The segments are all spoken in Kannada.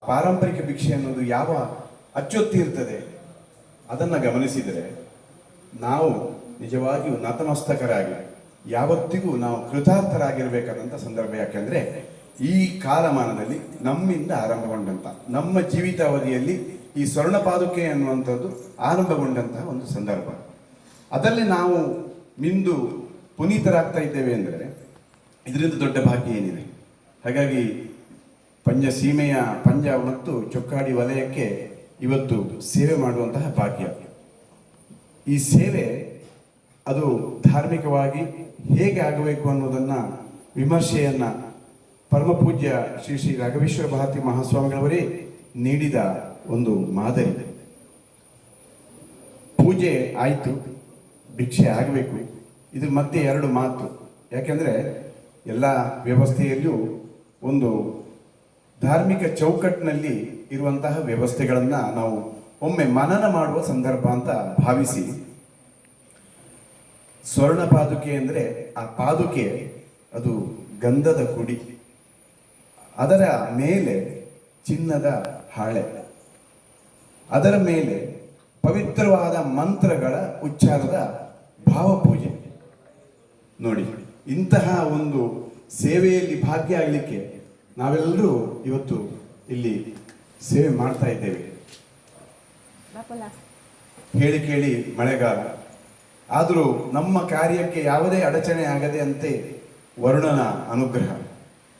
ಪಾರಂಪರಿಕ ಭಿಕ್ಷೆ ಅನ್ನೋದು ಯಾವ ಅಚ್ಚೊತ್ತಿ ಇರ್ತದೆ ಅದನ್ನು ಗಮನಿಸಿದರೆ ನಾವು ನಿಜವಾಗಿಯೂ ನತಮಸ್ತಕರಾಗಿ ಯಾವತ್ತಿಗೂ ನಾವು ಕೃತಾರ್ಥರಾಗಿರಬೇಕಾದಂಥ ಸಂದರ್ಭ. ಯಾಕೆಂದರೆ ಈ ಕಾಲಮಾನದಲ್ಲಿ ನಮ್ಮಿಂದ ಆರಂಭಗೊಂಡಂಥ, ನಮ್ಮ ಜೀವಿತಾವಧಿಯಲ್ಲಿ ಈ ಸ್ವರ್ಣ ಪಾದುಕೆ ಅನ್ನುವಂಥದ್ದು ಆರಂಭಗೊಂಡಂತಹ ಒಂದು ಸಂದರ್ಭ. ಅದರಲ್ಲಿ ನಾವು ಮಿಂದು ಪುನೀತರಾಗ್ತಾ ಇದ್ದೇವೆ ಅಂದರೆ ಇದರಿಂದ ದೊಡ್ಡ ಭಾಗ್ಯ ಏನಿದೆ. ಹಾಗಾಗಿ ಪಂಜ ಸೀಮೆಯ ಪಂಜ ಮತ್ತು ಚೊಕ್ಕಾಡಿ ವಲಯಕ್ಕೆ ಇವತ್ತು ಸೇವೆ ಮಾಡುವಂತಹ ಭಾಗ್ಯ. ಈ ಸೇವೆ ಅದು ಧಾರ್ಮಿಕವಾಗಿ ಹೇಗೆ ಆಗಬೇಕು ಅನ್ನೋದನ್ನು ವಿಮರ್ಶೆಯನ್ನು ಪರಮಪೂಜ್ಯ ಶ್ರೀ ಶ್ರೀ ರಾಘವೇಶ್ವರ ಭಾರತಿ ಮಹಾಸ್ವಾಮಿಗಳವರೇ ನೀಡಿದ ಒಂದು ಮಾದರಿ. ಪೂಜೆ ಆಯಿತು, ಭಿಕ್ಷೆ ಆಗಬೇಕು. ಇದ್ರ ಮಧ್ಯೆ ಎರಡು ಮಾತು. ಯಾಕೆಂದರೆ ಎಲ್ಲ ವ್ಯವಸ್ಥೆಯಲ್ಲಿಯೂ ಒಂದು ಧಾರ್ಮಿಕ ಚೌಕಟ್ಟಿನಲ್ಲಿ ಇರುವಂತಹ ವ್ಯವಸ್ಥೆಗಳನ್ನು ನಾವು ಒಮ್ಮೆ ಮನನ ಮಾಡುವ ಸಂದರ್ಭ ಅಂತ ಭಾವಿಸಿ, ಸ್ವರ್ಣ ಪಾದುಕೆ ಅಂದರೆ ಆ ಪಾದುಕೆ ಅದು ಗಂಧದ ಕುಡಿ, ಅದರ ಮೇಲೆ ಚಿನ್ನದ ಹಾಳೆ, ಅದರ ಮೇಲೆ ಪವಿತ್ರವಾದ ಮಂತ್ರಗಳ ಉಚ್ಚಾರದ ಭಾವಪೂಜೆ. ನೋಡಿ, ಇಂತಹ ಒಂದು ಸೇವೆಯಲ್ಲಿ ಭಾಗ್ಯ ಆಗಲಿಕ್ಕೆ ನಾವೆಲ್ಲರೂ ಇವತ್ತು ಇಲ್ಲಿ ಸೇವೆ ಮಾಡ್ತಾ ಇದ್ದೇವೆ. ಹೇಳಿ ಕೇಳಿ ಮಳೆಗಾಲ ಆದರೂ ನಮ್ಮ ಕಾರ್ಯಕ್ಕೆ ಯಾವುದೇ ಅಡಚಣೆ ಆಗದೆ ಅಂತೆ ವರುಣನ ಅನುಗ್ರಹ,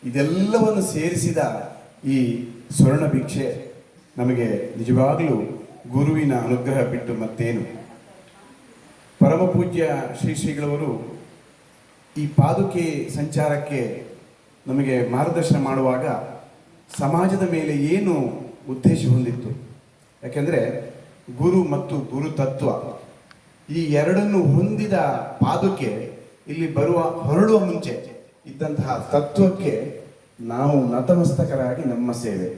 ಇದೆಲ್ಲವನ್ನು ಸೇರಿಸಿದ ಈ ಸ್ವರ್ಣ ಭಿಕ್ಷೆ ನಮಗೆ ನಿಜವಾಗಲೂ ಗುರುವಿನ ಅನುಗ್ರಹ ಬಿಟ್ಟು ಮತ್ತೇನು. ಪರಮಪೂಜ್ಯ ಶ್ರೀ ಶ್ರೀಗಳವರು ಈ ಪಾದುಕೆ ಸಂಚಾರಕ್ಕೆ ನಮಗೆ ಮಾರ್ಗದರ್ಶನ ಮಾಡುವಾಗ ಸಮಾಜದ ಮೇಲೆ ಏನು ಉದ್ದೇಶ ಹೊಂದಿತ್ತು. ಯಾಕೆಂದರೆ ಗುರು ಮತ್ತು ಗುರು ತತ್ವ ಈ ಎರಡನ್ನು ಹೊಂದಿದ ಪಾದುಕೆ ಇಲ್ಲಿ ಹೊರಡುವ ಮುಂಚೆ ಇದ್ದಂತಹ ತತ್ವಕ್ಕೆ ನಾವು ನತಮಸ್ತಕರಾಗಿ ನಮ್ಮ ಸೇವೆ.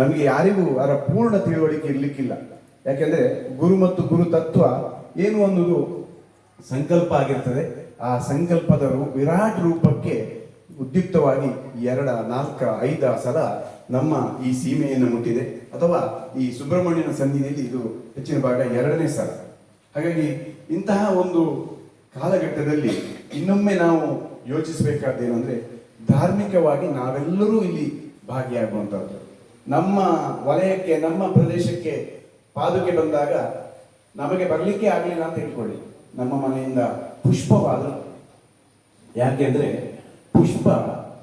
ನಮಗೆ ಯಾರಿಗೂ ಅದರ ಪೂರ್ಣ ತಿಳುವಳಿಕೆ ಇರಲಿಕ್ಕಿಲ್ಲ. ಯಾಕೆಂದರೆ ಗುರು ಮತ್ತು ಗುರು ತತ್ವ ಏನು ಅನ್ನೋದು ಸಂಕಲ್ಪ ಆಗಿರ್ತದೆ. ಆ ಸಂಕಲ್ಪದ ವಿರಾಟ್ ರೂಪಕ್ಕೆ ಉದ್ಯುಕ್ತವಾಗಿ 2, 4, 5 ಸಲ ನಮ್ಮ ಈ ಸೀಮೆಯನ್ನು ಮುಟ್ಟಿದೆ. ಅಥವಾ ಈ ಸುಬ್ರಹ್ಮಣ್ಯನ ಸನ್ನಿಧಿಯಲ್ಲಿ ಇದು ಹೆಚ್ಚಿನ ಭಾಗ 2ನೇ ಸಲ. ಹಾಗಾಗಿ ಇಂತಹ ಒಂದು ಕಾಲಘಟ್ಟದಲ್ಲಿ ಇನ್ನೊಮ್ಮೆ ನಾವು ಯೋಚಿಸಬೇಕಾದ್ದೇನು ಅಂದರೆ, ಧಾರ್ಮಿಕವಾಗಿ ನಾವೆಲ್ಲರೂ ಇಲ್ಲಿ ಭಾಗಿಯಾಗುವಂಥದ್ದು. ನಮ್ಮ ವಲಯಕ್ಕೆ, ನಮ್ಮ ಪ್ರದೇಶಕ್ಕೆ ಪಾದುಕೆ ಬಂದಾಗ ನಮಗೆ ಬರಲಿಕ್ಕೆ ಆಗಲಿಲ್ಲ ಅಂತ ಇಟ್ಕೊಳ್ಳಿ, ನಮ್ಮ ಮನೆಯಿಂದ ಪುಷ್ಪವಾದರೂ, ಯಾಕೆಂದರೆ ಪುಷ್ಪ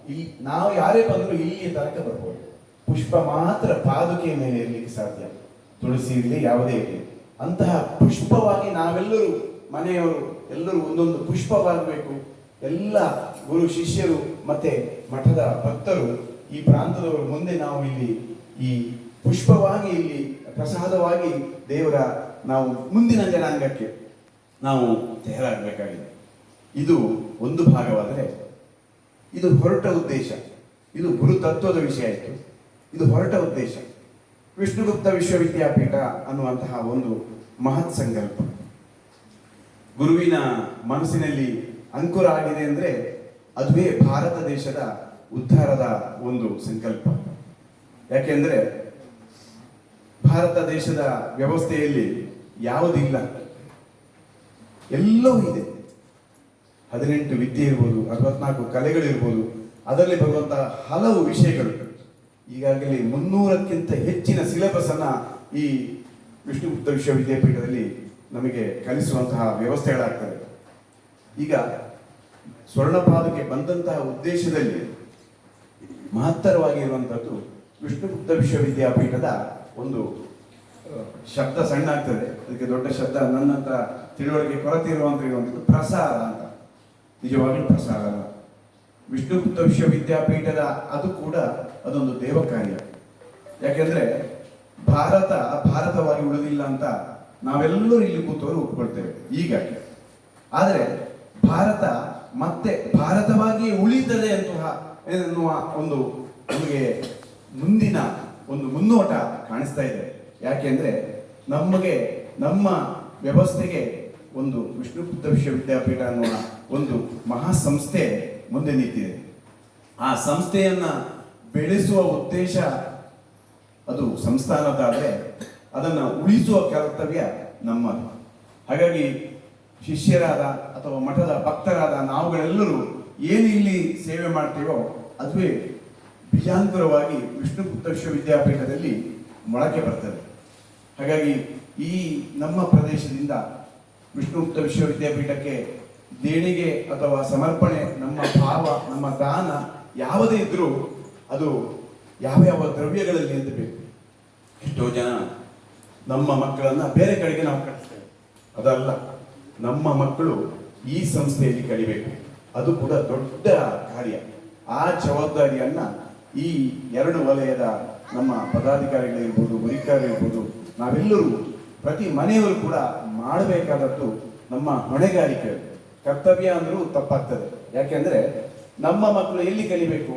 ಇಲ್ಲಿ ನಾವು ಯಾರೇ ಬಂದರೂ ಇಲ್ಲಿಯ ತನಕ ಬರ್ಬೋದು, ಪುಷ್ಪ ಮಾತ್ರ ಪಾದುಕೆಯ ಮೇಲೆ ಇರಲಿಕ್ಕೆ ಸಾಧ್ಯ. ತುಳಸಿ ಇರಲಿ, ಯಾವುದೇ ಇರಲಿ, ಅಂತಹ ಪುಷ್ಪವಾಗಿ ನಾವೆಲ್ಲರೂ, ಮನೆಯವರು ಎಲ್ಲರೂ ಒಂದೊಂದು ಪುಷ್ಪವಾಗಬೇಕು. ಎಲ್ಲ ಗುರು ಶಿಷ್ಯರು ಮತ್ತೆ ಮಠದ ಭಕ್ತರು, ಈ ಪ್ರಾಂತದವರು ಮುಂದೆ ನಾವು ಇಲ್ಲಿ ಈ ಪುಷ್ಪವಾಗಿ, ಇಲ್ಲಿ ಪ್ರಸಾದವಾಗಿ ದೇವರ ನಾವು ಮುಂದಿನ ಜನಾಂಗಕ್ಕೆ ನಾವು ತಯಾರಾಗಬೇಕಾಗಿದೆ. ಇದು ಒಂದು ಭಾಗವಾದರೆ, ಇದು ಹೊರಟ ಉದ್ದೇಶ. ಇದು ಗುರು ತತ್ವದ ವಿಷಯ ಆಯಿತು. ಇದು ಹೊರಟ ಉದ್ದೇಶ ವಿಷ್ಣುಗುಪ್ತ ವಿಶ್ವವಿದ್ಯಾಪೀಠ ಅನ್ನುವಂತಹ ಒಂದು ಮಹತ್ ಸಂಕಲ್ಪ ಗುರುವಿನ ಮನಸ್ಸಿನಲ್ಲಿ ಅಂಕುರ ಆಗಿದೆ ಅಂದರೆ ಅದುವೇ ಭಾರತ ದೇಶದ ಉದ್ಧಾರದ ಒಂದು ಸಂಕಲ್ಪ. ಯಾಕೆಂದರೆ ಭಾರತ ದೇಶದ ವ್ಯವಸ್ಥೆಯಲ್ಲಿ ಯಾವುದಿಲ್ಲ, ಎಲ್ಲವೂ ಇದೆ. 18 ವಿದ್ಯೆ ಇರ್ಬೋದು, 64 ಕಲೆಗಳಿರ್ಬೋದು, ಅದರಲ್ಲಿ ಬರುವಂತಹ ಹಲವು ವಿಷಯಗಳು. ಈಗಾಗಲೇ 300ಕ್ಕಿಂತ ಹೆಚ್ಚಿನ ಸಿಲೆಬಸ್ ಅನ್ನ ಈ ವಿಷ್ಣುಗುಪ್ತ ವಿಶ್ವವಿದ್ಯಾಪೀಠದಲ್ಲಿ ನಮಗೆ ಕಲಿಸುವಂತಹ ವ್ಯವಸ್ಥೆಗಳಾಗ್ತವೆ. ಈಗ ಸ್ವರ್ಣಪಾದಕ್ಕೆ ಬಂದಂತಹ ಉದ್ದೇಶದಲ್ಲಿ ಮಹತ್ತರವಾಗಿರುವಂಥದ್ದು ವಿಷ್ಣುಗುಪ್ತ ವಿಶ್ವವಿದ್ಯಾಪೀಠದ ಒಂದು ಶಬ್ದ ಸಣ್ಣ ಆಗ್ತದೆ, ಅದಕ್ಕೆ ದೊಡ್ಡ ಶಬ್ದ ನನ್ನಂತ ತಿಳುವಳಿಕೆ ಕೊರತೆ ಇರುವಂಥದ್ದು ಪ್ರಸಾರ ಅಂತ. ನಿಜವಾಗ್ಲೂ ಪ್ರಸಾರ ಅಲ್ಲ. ವಿಷ್ಣುಗುಪ್ತ ವಿಶ್ವವಿದ್ಯಾಪೀಠದ ಅದು ಕೂಡ ಅದೊಂದು ದೇವ ಕಾರ್ಯ. ಯಾಕೆಂದ್ರೆ ಭಾರತವಾಗಿ ಉಳಿದಿಲ್ಲ ಅಂತ ನಾವೆಲ್ಲರೂ ಇಲ್ಲಿ ಕೂತವರು ಒಪ್ಕೊಳ್ತೇವೆ ಹೀಗಾಗಿ. ಆದರೆ ಭಾರತ ಮತ್ತೆ ಭಾರತವಾಗಿಯೇ ಉಳಿತದೆ ಎನ್ನುವ ಒಂದು ನಮಗೆ ಮುಂದಿನ ಒಂದು ಮುನ್ನೋಟ ಕಾಣಿಸ್ತಾ ಇದೆ. ಯಾಕೆಂದ್ರೆ ನಮಗೆ ನಮ್ಮ ವ್ಯವಸ್ಥೆಗೆ ಒಂದು ವಿಷ್ಣುಗುಪ್ತ ವಿಶ್ವವಿದ್ಯಾಪೀಠ ಅನ್ನುವ ಒಂದು ಮಹಾಸಂಸ್ಥೆ ಮುಂದೆ ನಿಂತಿದೆ. ಆ ಸಂಸ್ಥೆಯನ್ನ ಬೆಳೆಸುವ ಉದ್ದೇಶ ಅದು ಸಂಸ್ಥಾನದಾದರೆ ಅದನ್ನು ಉಳಿಸುವ ಕರ್ತವ್ಯ ನಮ್ಮದು. ಹಾಗಾಗಿ ಶಿಷ್ಯರಾದ ಅಥವಾ ಮಠದ ಭಕ್ತರಾದ ನಾವುಗಳೆಲ್ಲರೂ ಏನು ಇಲ್ಲಿ ಸೇವೆ ಮಾಡ್ತೀವೋ ಅದುವೇ ಬೀಜಾಂತರವಾಗಿ ವಿಷ್ಣುಗುಪ್ತ ವಿಶ್ವವಿದ್ಯಾಪೀಠದಲ್ಲಿ ಮೊಳಕೆ ಬರ್ತದೆ. ಹಾಗಾಗಿ ಈ ನಮ್ಮ ಪ್ರದೇಶದಿಂದ ವಿಷ್ಣುಗುಪ್ತ ವಿಶ್ವವಿದ್ಯಾಪೀಠಕ್ಕೆ ದೇಣಿಗೆ ಅಥವಾ ಸಮರ್ಪಣೆ, ನಮ್ಮ ಭಾವ, ನಮ್ಮ ದಾನ ಯಾವುದೇ ಇದ್ರೂ ಅದು ಯಾವ ಯಾವ ದ್ರವ್ಯಗಳಲ್ಲಿ ನಿಂತಬೇಕು. ಎಷ್ಟೋ ಜನ ನಮ್ಮ ಮಕ್ಕಳನ್ನ ಬೇರೆ ಕಡೆಗೆ ನಾವು ಕಳಿಸ್ತೇವೆ, ಅದಲ್ಲ, ನಮ್ಮ ಮಕ್ಕಳು ಈ ಸಂಸ್ಥೆಯಲ್ಲಿ ಕಲಿಬೇಕು, ಅದು ಕೂಡ ದೊಡ್ಡ ಕಾರ್ಯ. ಆ ಜವಾಬ್ದಾರಿಯನ್ನ ಈ ಎರಡು ವಲಯದ ನಮ್ಮ ಪದಾಧಿಕಾರಿಗಳಿರ್ಬೋದು, ಮುರಿಕಾರಿರ್ಬೋದು, ನಾವೆಲ್ಲರೂ ಪ್ರತಿ ಮನೆಯವರು ಕೂಡ ಮಾಡಬೇಕಾದದ್ದು ನಮ್ಮ ಹೊಣೆಗಾರಿಕೆ, ಕರ್ತವ್ಯ ಅಂದರೂ ತಪ್ಪಾಗ್ತದೆ. ಯಾಕೆಂದ್ರೆ ನಮ್ಮ ಮಕ್ಕಳು ಎಲ್ಲಿ ಕಲಿಬೇಕು?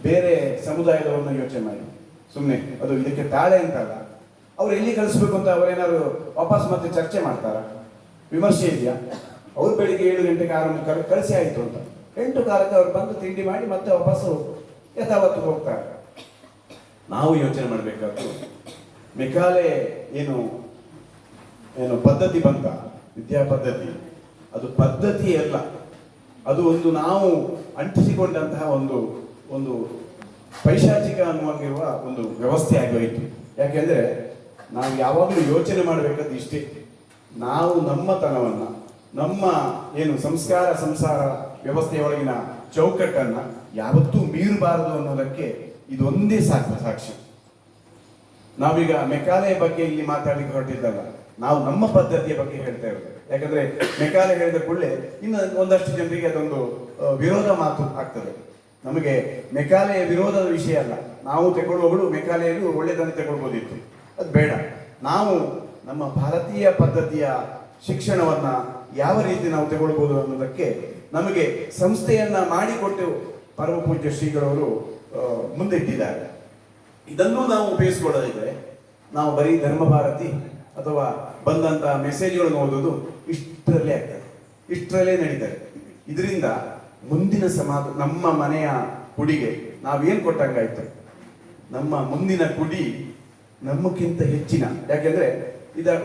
ಬೇರೆ ಸಮುದಾಯದವ್ರನ್ನ ಯೋಚನೆ ಮಾಡಿ, ಸುಮ್ಮನೆ ಅದು ಇದಕ್ಕೆ ತಾಳೆ ಅಂತಲ್ಲ, ಅವ್ರು ಎಲ್ಲಿ ಕಳಿಸ್ಬೇಕು ಅಂತ ಅವರೇನಾದ್ರು ವಾಪಸ್ ಮತ್ತೆ ಚರ್ಚೆ ಮಾಡ್ತಾರ? ವಿಮರ್ಶೆ ಇದೆಯಾ? ಅವ್ರು ಬೆಳಿಗ್ಗೆ 7 ಗಂಟೆಗೆ ಆರಂಭ ಕಳಿಸಿ ಆಯಿತು ಅಂತ 8 ಕಾಲಕ್ಕೆ ಅವ್ರು ಬಂದು ತಿಂಡಿ ಮಾಡಿ ಮತ್ತೆ ವಾಪಸ್ಸು ಯಥಾವತ್ತು ಹೋಗ್ತಾರೆ. ನಾವು ಯೋಚನೆ ಮಾಡಬೇಕಾದ್ರು ಮೆಕಾಲೆ ಏನು ಏನು ಪದ್ಧತಿ ಬಂತ, ವಿದ್ಯಾ ಪದ್ಧತಿ, ಅದು ಪದ್ಧತಿ ಅಲ್ಲ, ಅದು ಒಂದು ನಾವು ಅಂಟಿಸಿಕೊಂಡಂತಹ ಒಂದು ಒಂದು ಪೈಶಾಚಿಕ ಅನ್ನುವಂಗಿರುವ ಒಂದು ವ್ಯವಸ್ಥೆ ಆಗೋಯಿತು. ಯಾಕೆಂದ್ರೆ ನಾವು ಯಾವಾಗಲೂ ಯೋಚನೆ ಮಾಡಬೇಕಾದ ಇಷ್ಟೇ, ನಾವು ನಮ್ಮತನವನ್ನ, ನಮ್ಮ ಏನು ಸಂಸ್ಕಾರ ಸಂಸಾರ ವ್ಯವಸ್ಥೆಯೊಳಗಿನ ಚೌಕಟ್ಟನ್ನ ಯಾವತ್ತೂ ಮೀರಬಾರದು ಅನ್ನೋದಕ್ಕೆ ಇದೊಂದೇ ಸಾಕ್ಷಿ. ನಾವೀಗ ಮೆಕಾಲೆ ಬಗ್ಗೆ ಇಲ್ಲಿ ಮಾತಾಡಲಿಕ್ಕೆ ಹೊರಟಿದ್ದಲ್ಲ, ನಾವು ನಮ್ಮ ಪದ್ಧತಿಯ ಬಗ್ಗೆ ಹೇಳ್ತಾ ಇರೋದು. ಯಾಕಂದ್ರೆ ಮೆಕಾಲೆ ಹೇಳಿದ ಕೂಡಲೇ ಇನ್ನು ಒಂದಷ್ಟು ಜನರಿಗೆ ಅದೊಂದು ವಿರೋಧ ಮಾತು ಆಗ್ತದೆ. ನಮಗೆ ಮೆಕಾಲೆಯ ವಿರೋಧದ ವಿಷಯ ಅಲ್ಲ, ನಾವು ತಗೊಳ್ಳುವಗಳು ಮೆಕಾಲೆಯಲ್ಲಿ ಒಳ್ಳೆಯದನ್ನು ತಗೊಳ್ಬೋದಿತ್ತು, ಅದು ಬೇಡ. ನಾವು ನಮ್ಮ ಭಾರತೀಯ ಪದ್ಧತಿಯ ಶಿಕ್ಷಣವನ್ನ ಯಾವ ರೀತಿ ನಾವು ತಗೊಳ್ಬೋದು ಅನ್ನೋದಕ್ಕೆ ನಮಗೆ ಸಂಸ್ಥೆಯನ್ನ ಮಾಡಿಕೊಟ್ಟು ಪರಮ ಪೂಜ್ಯ ಶ್ರೀಗಳವರು ಮುಂದಿಟ್ಟಿದ್ದಾರೆ. ಇದನ್ನು ನಾವು ಉಪಯೋಗಿಸಿಕೊಳ್ಳೋದಿದ್ರೆ ನಾವು ಬರೀ ಧರ್ಮ ಭಾರತಿ ಅಥವಾ ಬಂದಂತ ಮೆಸೇಜ್ಗಳನ್ನು ಓದೋದು ಇಷ್ಟರಲ್ಲೇ ಆಗ್ತದೆ, ಇಷ್ಟರಲ್ಲೇ ನಡೀತಾರೆ. ಇದರಿಂದ ಮುಂದಿನ ನಮ್ಮ ಮನೆಯ ಕುಡಿಗೆ ನಾವೇನು ಕೊಟ್ಟಂಗಾಯ್ತು, ನಮ್ಮ ಮುಂದಿನ ಕುಡಿ ನಮ್ಮಕ್ಕಿಂತ ಹೆಚ್ಚಿನ. ಯಾಕೆಂದ್ರೆ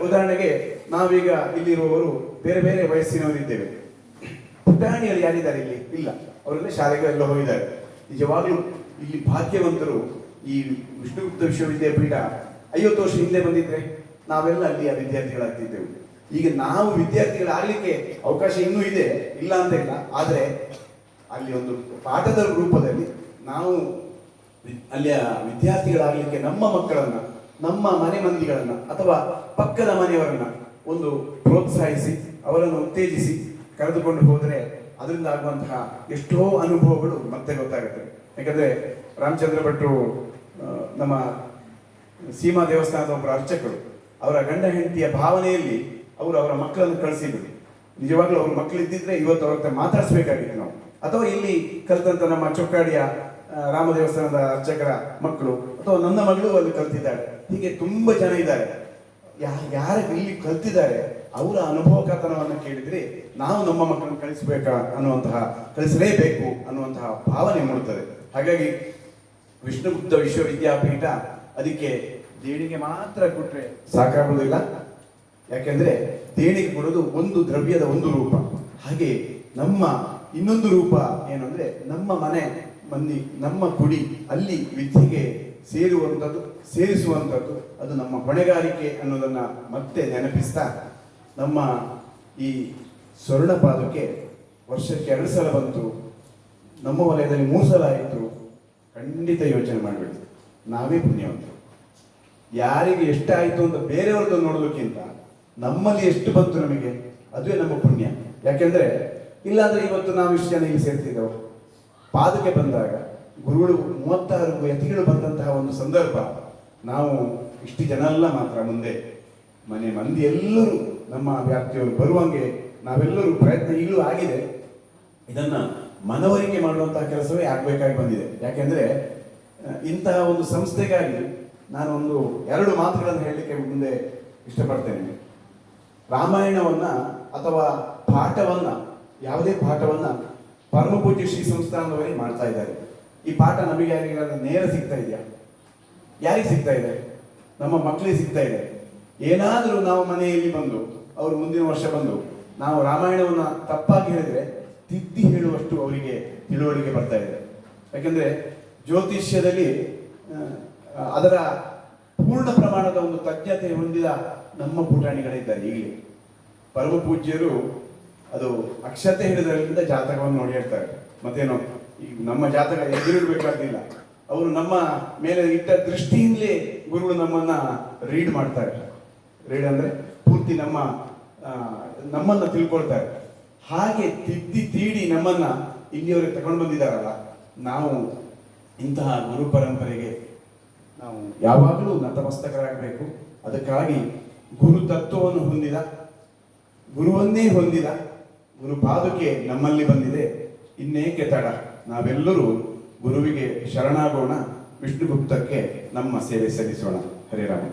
ಉದಾಹರಣೆಗೆ ನಾವೀಗ ಇಲ್ಲಿರುವವರು ಬೇರೆ ಬೇರೆ ವಯಸ್ಸಿನವರು ಇದ್ದೇವೆ, ಪುಟಾಣಿಯರು ಯಾರಿದ್ದಾರೆ ಇಲ್ಲಿ? ಇಲ್ಲ, ಅವರೆಲ್ಲ ಶಾಲೆಗೆ ಎಲ್ಲ ಹೋಗಿದ್ದಾರೆ. ನಿಜವಾಗ್ಲೂ ಇಲ್ಲಿ ಭಾಗ್ಯವಂತರು. ಈ ವಿಷ್ಣುಗುಪ್ತ ವಿಶ್ವವಿದ್ಯಾಪೀಠ 50 ವರ್ಷ ಹಿಂದೆ ಬಂದಿದ್ರೆ ನಾವೆಲ್ಲ ಅಲ್ಲಿಯ ವಿದ್ಯಾರ್ಥಿಗಳಾಗ್ತಿದ್ದೆವು. ಈಗ ನಾವು ವಿದ್ಯಾರ್ಥಿಗಳಾಗಲಿಕ್ಕೆ ಅವಕಾಶ ಇನ್ನೂ ಇದೆ, ಇಲ್ಲ ಅಂತ ಇಲ್ಲ, ಆದರೆ ಅಲ್ಲಿ ಒಂದು ಪಾಠದ ರೂಪದಲ್ಲಿ ನಾವು ಅಲ್ಲಿಯ ವಿದ್ಯಾರ್ಥಿಗಳಾಗಲಿಕ್ಕೆ ನಮ್ಮ ಮಕ್ಕಳನ್ನ, ನಮ್ಮ ಮನೆ ಮಂದಿಗಳನ್ನ ಅಥವಾ ಪಕ್ಕದ ಮನೆಯವರನ್ನ ಒಂದು ಪ್ರೋತ್ಸಾಹಿಸಿ ಅವರನ್ನು ಉತ್ತೇಜಿಸಿ ಕರೆದುಕೊಂಡು ಹೋದರೆ ಅದರಿಂದ ಆಗುವಂತಹ ಎಷ್ಟೋ ಅನುಭವಗಳು ಮತ್ತೆ ಗೊತ್ತಾಗುತ್ತೆ. ಯಾಕಂದ್ರೆ ರಾಮಚಂದ್ರ ಭಟ್ರು ನಮ್ಮ ಸೀಮಾ ದೇವಸ್ಥಾನದ ಒಬ್ಬರು ಅರ್ಚಕರು, ಅವರ ಗಂಡ ಹೆಂಡತಿಯ ಭಾವನೆಯಲ್ಲಿ ಅವರು ಅವರ ಮಕ್ಕಳನ್ನು ಕಳಿಸಿದ್ರು. ನಿಜವಾಗ್ಲೂ ಅವ್ರ ಮಕ್ಕಳಿದ್ದಿದ್ರೆ ಇವತ್ತು ಅವ್ರ ಹತ್ರ ಮಾತಾಡಿಸ್ಬೇಕಾಗಿತ್ತು ನಾವು. ಅಥವಾ ಇಲ್ಲಿ ಕಲಿತಂತ ನಮ್ಮ ಚೊಕ್ಕಾಡಿಯ ರಾಮ ದೇವಸ್ಥಾನದ ಅರ್ಚಕರ ಮಕ್ಕಳು, ಅಥವಾ ನನ್ನ ಮಗಳು ಅಲ್ಲಿ ಕಲ್ತಿದ್ದಾಳೆ. ಹೀಗೆ ತುಂಬಾ ಜನ ಇದ್ದಾರೆ. ಯಾರು ಇಲ್ಲಿ ಕಲ್ತಿದ್ದಾರೆ ಅವರ ಅನುಭವ ಕಥನವನ್ನು ಕೇಳಿದ್ರೆ ನಾವು ನಮ್ಮ ಮಕ್ಕಳನ್ನು ಕಳಿಸಲೇಬೇಕು ಅನ್ನುವಂತಹ ಭಾವನೆ ಮೂಡುತ್ತದೆ. ಹಾಗಾಗಿ ವಿಷ್ಣುಗುಪ್ತ ವಿಶ್ವವಿದ್ಯಾಪೀಠ ಅದಕ್ಕೆ ದೇಣಿಗೆ ಮಾತ್ರ ಕೊಟ್ರೆ ಸಾಕಾಗುವುದಿಲ್ಲ. ಯಾಕೆಂದ್ರೆ ದೇಣಿಗೆ ಕೊಡೋದು ಒಂದು ದ್ರವ್ಯದ ಒಂದು ರೂಪ. ಹಾಗೆ ನಮ್ಮ ಇನ್ನೊಂದು ರೂಪ ಏನು ಅಂದ್ರೆ ನಮ್ಮ ಮನೆ ಮಂದಿ, ನಮ್ಮ ಕುಡಿ ಅಲ್ಲಿ ವಿದ್ಯೆಗೆ ಸೇರಿಸುವಂಥದ್ದು ಅದು ನಮ್ಮ ಹೊಣೆಗಾರಿಕೆ ಅನ್ನೋದನ್ನ ಮತ್ತೆ ನೆನಪಿಸ್ತಾ, ನಮ್ಮ ಈ ಸ್ವರ್ಣ ಪಾದುಕೆ ವರ್ಷಕ್ಕೆ 2 ಸಲ ಬಂತು, ನಮ್ಮ ವಲಯದಲ್ಲಿ 3 ಸಲ ಆಯಿತು. ಖಂಡಿತ ಯೋಚನೆ ಮಾಡಬೇಡಿ, ನಾವೇ ಪುಣ್ಯವಂತರು. ಯಾರಿಗೆ ಎಷ್ಟಾಯಿತು ಅಂತ ಬೇರೆಯವ್ರದ್ದು ನೋಡೋದಕ್ಕಿಂತ ನಮ್ಮಲ್ಲಿ ಎಷ್ಟು ಬಂತು ನಮಗೆ ಅದುವೇ ನಮ್ಮ ಪುಣ್ಯ. ಯಾಕೆಂದ್ರೆ ಇಲ್ಲಾಂದ್ರೆ ಇವತ್ತು ನಾವು ಇಷ್ಟು ಜನ ಇಲ್ಲಿ ಸೇರ್ತಿದ್ದೆವು. ಪಾದಕ್ಕೆ ಬಂದಾಗ ಗುರುಗಳು 36 ಯತಿಗಳು ಬಂದಂತಹ ಒಂದು ಸಂದರ್ಭ, ನಾವು ಇಷ್ಟು ಜನ ಅಲ್ಲ ಮಾತ್ರ, ಮುಂದೆ ಮನೆ ಮಂದಿ ಎಲ್ಲರೂ ನಮ್ಮ ವ್ಯಾಪ್ತಿಯವರು ಬರುವಂಗೆ ನಾವೆಲ್ಲರೂ ಪ್ರಯತ್ನ ಈಗಲೂ ಆಗಿದೆ. ಇದನ್ನ ಮನವರಿಕೆ ಮಾಡುವಂತಹ ಕೆಲಸವೇ ಆಗಬೇಕಾಗಿ ಬಂದಿದೆ. ಯಾಕೆಂದ್ರೆ ಇಂತಹ ಒಂದು ಸಂಸ್ಥೆಗಾಗಿ ನಾನು 2 ಮಾತುಗಳನ್ನು ಹೇಳಲಿಕ್ಕೆ ಮುಂದೆ ಇಷ್ಟಪಡ್ತೇನೆ. ರಾಮಾಯಣವನ್ನ ಅಥವಾ ಪಾಠವನ್ನ, ಯಾವುದೇ ಪಾಠವನ್ನ ಪರಮಪೂಜ್ಯ ಶ್ರೀ ಸಂಸ್ಥಾನದವರೇ ಮಾಡ್ತಾ ಇದ್ದಾರೆ. ಈ ಪಾಠ ನಮಗೆ ಯಾರಿಗಾದ್ರೂ ನೇರ ಸಿಗ್ತಾ ಇದೆಯಾ? ಯಾರಿಗೆ ಸಿಗ್ತಾ ಇದೆ? ನಮ್ಮ ಮಕ್ಕಳಿಗೆ ಸಿಗ್ತಾ ಇದೆ. ಏನಾದರೂ ನಾವು ಮನೆಯಲ್ಲಿ ಬಂದು ಅವರು ಮುಂದಿನ ವರ್ಷ ಬಂದು ನಾವು ರಾಮಾಯಣವನ್ನು ತಪ್ಪಾಗಿ ಹೇಳಿದ್ರೆ ತಿದ್ದಿ ಹೇಳುವಷ್ಟು ಅವರಿಗೆ ತಿಳುವಳಿಕೆ ಬರ್ತಾ ಇದೆ. ಯಾಕೆಂದ್ರೆ ಜ್ಯೋತಿಷ್ಯದಲ್ಲಿ ಅದರ ಪೂರ್ಣ ಪ್ರಮಾಣದ ಒಂದು ತಜ್ಞತೆ ಹೊಂದಿದ ನಮ್ಮ ಪುಟಾಣಿಗಳಿದ್ದಾರೆ. ಈಗಲೇ ಪರಮ ಪೂಜ್ಯರು ಅದು ಅಕ್ಷತೆ ಹಿಡಿದ್ರಿಂದ ಜಾತಕವನ್ನು ನೋಡಿ ಹೇಳ್ತಾರೆ. ಮತ್ತೇನೋ ಈಗ ನಮ್ಮ ಜಾತಕ ಎದುರಿಡಬೇಕಾದಿಲ್ಲ, ಅವರು ನಮ್ಮ ಮೇಲೆ ಇಟ್ಟ ದೃಷ್ಟಿಯಿಂದಲೇ ಗುರುಗಳು ನಮ್ಮನ್ನ ರೀಡ್ ಮಾಡ್ತಾರೆ. ರೀಡ್ ಅಂದ್ರೆ ಪೂರ್ತಿ ನಮ್ಮನ್ನ ತಿಳ್ಕೊಳ್ತಾರೆ. ಹಾಗೆ ತಿದ್ದಿ ತೀಡಿ ನಮ್ಮನ್ನ ಇಲ್ಲಿಯವರೆಗೆ ತಗೊಂಡು ಬಂದಿದ್ದಾರಲ್ಲ, ನಾವು ಇಂತಹ ಗುರು ಪರಂಪರೆಗೆ ನಾವು ಯಾವಾಗಲೂ ನತಮಸ್ತಕರಾಗಬೇಕು. ಅದಕ್ಕಾಗಿ ಗುರು ತತ್ವವನ್ನು ಹೊಂದಿದ, ಗುರುವನ್ನೇ ಹೊಂದಿದ ಗುರು ಪಾದುಕೆ ನಮ್ಮಲ್ಲಿ ಬಂದಿದೆ. ಇನ್ನೇಕೆ ತಡ, ನಾವೆಲ್ಲರೂ ಗುರುವಿಗೆ ಶರಣಾಗೋಣ, ವಿಷ್ಣುಗುಪ್ತಕ್ಕೆ ನಮ್ಮ ಸೇವೆ ಸಲ್ಲಿಸೋಣ. ಹರಿರಾಮ.